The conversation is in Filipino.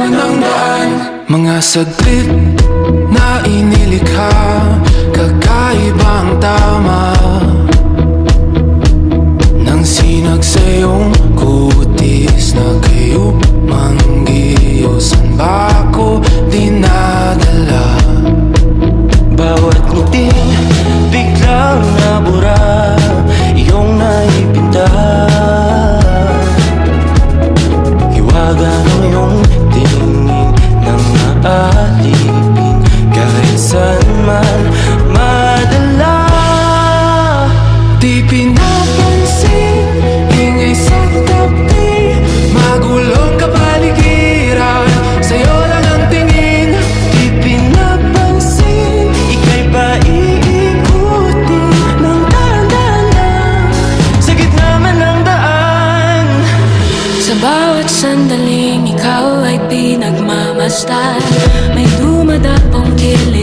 naman ang daan. Mga saglit na inilikha, kakaibang tama nang sinag sa iyong kutis na kayo manggiyo. San ba ako dinadala? Bawat ngiting biglang nabura, iyong naipinta. Hiwaga ng iyong tingin nang naalipin, kahit saan man madala. Di pinapansin, ingay sa tabi, magulong kapaligiran, sa'yo lang ang tingin. Di pinapansin, ika'y paiikutin ng dahan-dahan lang, sa gitna man ng daan. Sa bawat sandaling ikaw ay pinagmamasdan, may dumadapong kilig